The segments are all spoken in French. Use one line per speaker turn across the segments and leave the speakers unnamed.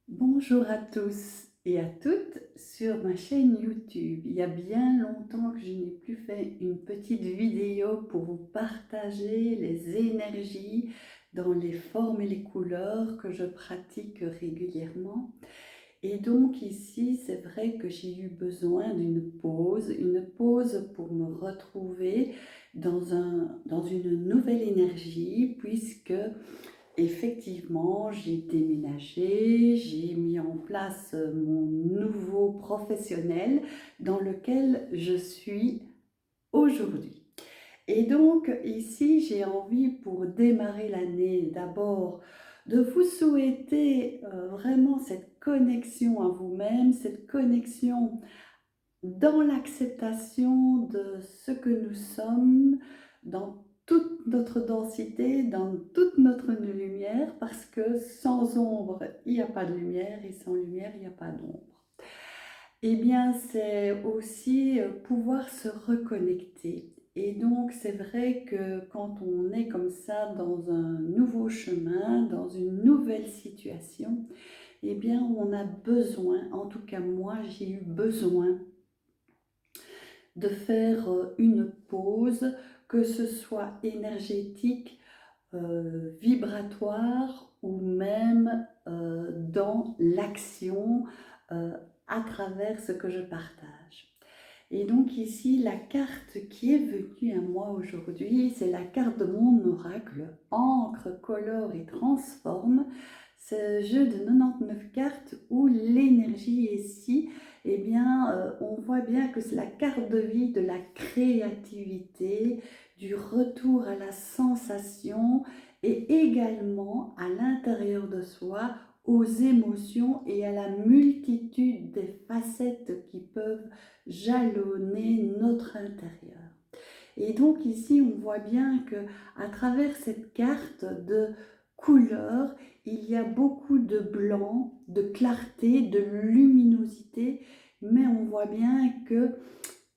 Bonjour à tous et à toutes sur ma chaîne YouTube. Il y a bien longtemps que je n'ai plus fait une petite vidéo pour vous partager les énergies dans les formes et les couleurs que je pratique régulièrement. Et donc ici, c'est vrai que j'ai eu besoin une pause pour me retrouver dans une nouvelle énergie puisque effectivement, j'ai déménagé, j'ai mis en place mon nouveau professionnel dans lequel je suis aujourd'hui. Et donc ici, j'ai envie pour démarrer l'année d'abord de vous souhaiter vraiment cette connexion à vous-même, cette connexion dans l'acceptation de ce que nous sommes, dans toute notre densité, dans toute notre lumière, parce que sans ombre, il n'y a pas de lumière, et sans lumière, il n'y a pas d'ombre. Eh bien, c'est aussi pouvoir se reconnecter. Et donc, c'est vrai que quand on est comme ça dans un nouveau chemin, dans une nouvelle situation, eh bien, on a besoin, en tout cas moi, j'ai eu besoin de faire une pause, que ce soit énergétique, vibratoire ou même dans l'action à travers ce que je partage. Et donc ici, la carte qui est venue à moi aujourd'hui, c'est la carte de mon oracle, ancre, colore et transforme. Ce jeu de 99 cartes où l'énergie est ici, eh bien, on voit bien que c'est la carte de vie de la créativité, du retour à la sensation et également à l'intérieur de soi, aux émotions et à la multitude des facettes qui peuvent jalonner notre intérieur. Et donc ici, on voit bien que à travers cette carte de couleurs, il y a beaucoup de blanc, de clarté, de luminosité, mais on voit bien que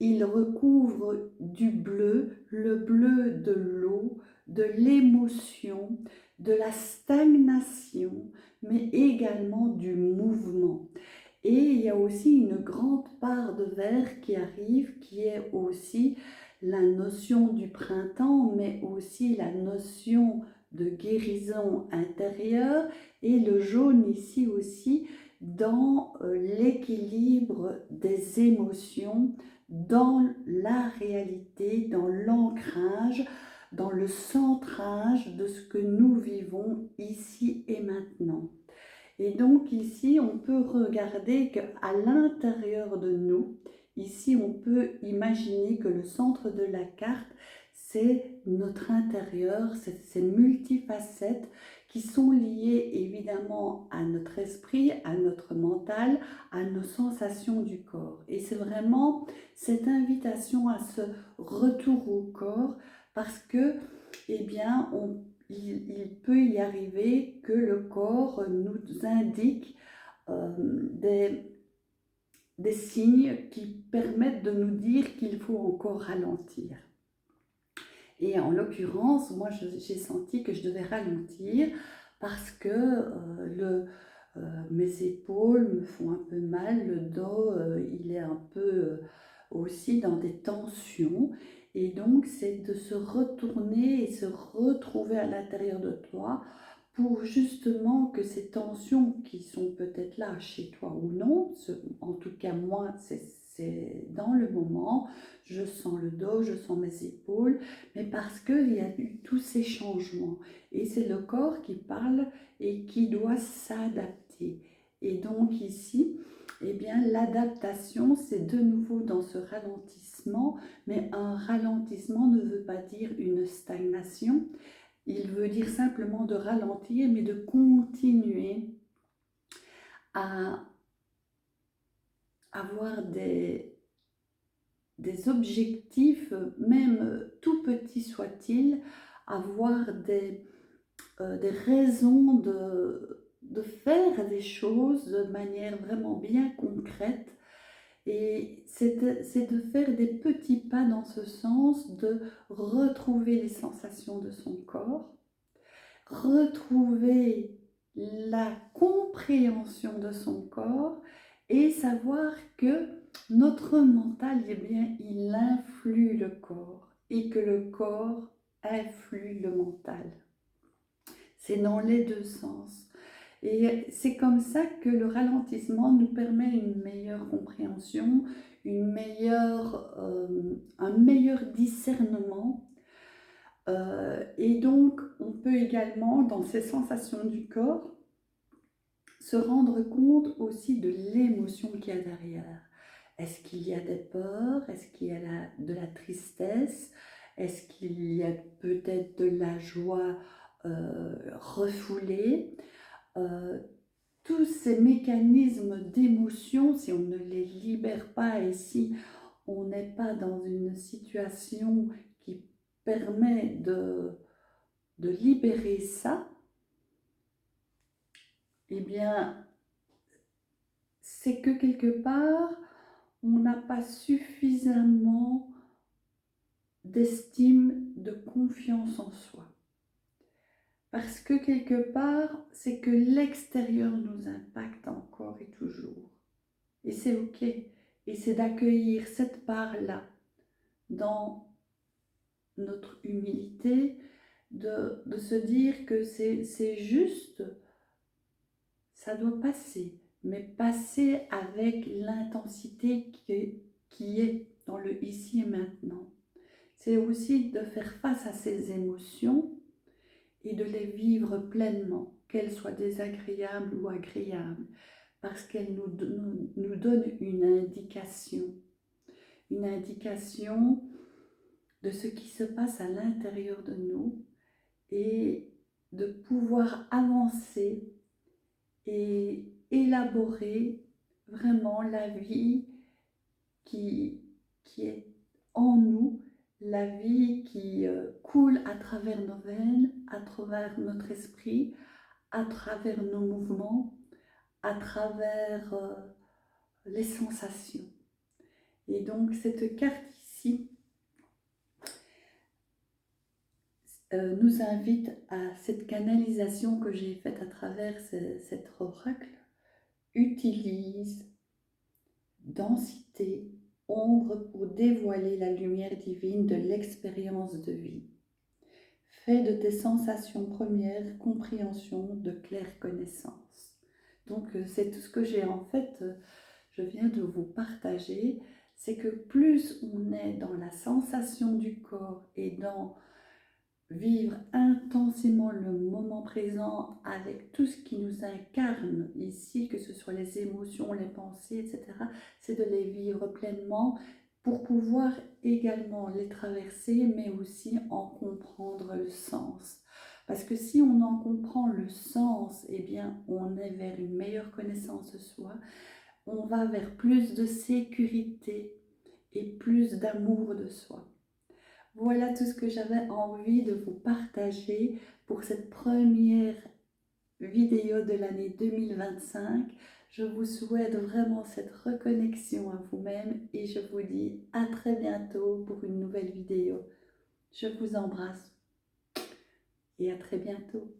il recouvre du bleu, le bleu de l'eau, de l'émotion, de la stagnation, mais également du mouvement. Et il y a aussi une grande part de vert qui arrive, qui est aussi la notion du printemps, mais aussi la notion de guérison intérieure, et le jaune ici aussi dans l'équilibre des émotions, dans la réalité, dans l'ancrage, dans le centrage de ce que nous vivons ici et maintenant. Et donc ici, on peut regarder qu'à l'intérieur de nous, ici, on peut imaginer que le centre de la carte, c'est notre intérieur, c'est ces multifacettes qui sont liées évidemment à notre esprit, à notre mental, à nos sensations du corps. Et c'est vraiment cette invitation à ce retour au corps parce que, eh bien, il peut y arriver que le corps nous indique euh, des, des signes qui permettent de nous dire qu'il faut encore ralentir. Et en l'occurrence, moi j'ai senti que je devais ralentir parce que mes épaules me font un peu mal, le dos il est un peu aussi dans des tensions. Et donc c'est de se retourner et se retrouver à l'intérieur de toi pour justement que ces tensions qui sont peut-être là chez toi ou non, en tout cas moi c'est dans le moment, je sens le dos, je sens mes épaules, mais parce qu'il y a eu tous ces changements. Et c'est le corps qui parle et qui doit s'adapter. Et donc ici, eh bien, l'adaptation, c'est de nouveau dans ce ralentissement, mais un ralentissement ne veut pas dire une stagnation, il veut dire simplement de ralentir, mais de continuer à avoir des objectifs, même tout petits soient-ils, avoir des raisons de faire des choses de manière vraiment bien concrète. Et c'est de faire des petits pas dans ce sens, de retrouver les sensations de son corps, retrouver la compréhension de son corps et savoir que notre mental, eh bien, il influe le corps et que le corps influe le mental. C'est dans les deux sens. Et c'est comme ça que le ralentissement nous permet une meilleure compréhension, un meilleur discernement. Et donc, on peut également, dans ces sensations du corps, se rendre compte aussi de l'émotion qu'il y a derrière. Est-ce qu'il y a des peurs? Est-ce qu'il y a de la tristesse? Est-ce qu'il y a peut-être de la joie refoulée? Tous ces mécanismes d'émotion, si on ne les libère pas et si on n'est pas dans une situation qui permet de libérer ça, eh bien, c'est que quelque part, on n'a pas suffisamment d'estime, de confiance en soi. Parce que quelque part, c'est que l'extérieur nous impacte encore et toujours. Et c'est OK. Et c'est d'accueillir cette part-là dans notre humilité, de se dire que c'est juste, ça doit passer, mais passer avec l'intensité qui est dans le ici et maintenant. C'est aussi de faire face à ces émotions et de les vivre pleinement, qu'elles soient désagréables ou agréables, parce qu'elles nous donnent une indication de ce qui se passe à l'intérieur de nous et de pouvoir avancer et élaborer vraiment la vie qui est en nous, la vie qui coule à travers nos veines, à travers notre esprit, à travers nos mouvements, à travers les sensations. Et donc cette carte ici nous invite à cette canalisation que j'ai faite à travers cet oracle. Utilise densité, ombre pour dévoiler la lumière divine de l'expérience de vie. Fais de tes sensations premières compréhension de claire connaissance. Donc c'est tout ce que j'ai en fait, je viens de vous partager, c'est que plus on est dans la sensation du corps et dans vivre intensément le moment présent avec tout ce qui nous incarne ici, que ce soit les émotions, les pensées, etc., c'est de les vivre pleinement pour pouvoir également les traverser, mais aussi en comprendre le sens. Parce que si on en comprend le sens, eh bien, on est vers une meilleure connaissance de soi, on va vers plus de sécurité et plus d'amour de soi. Voilà tout ce que j'avais envie de vous partager pour cette première vidéo de l'année 2025. Je vous souhaite vraiment cette reconnexion à vous-même et je vous dis à très bientôt pour une nouvelle vidéo. Je vous embrasse et à très bientôt.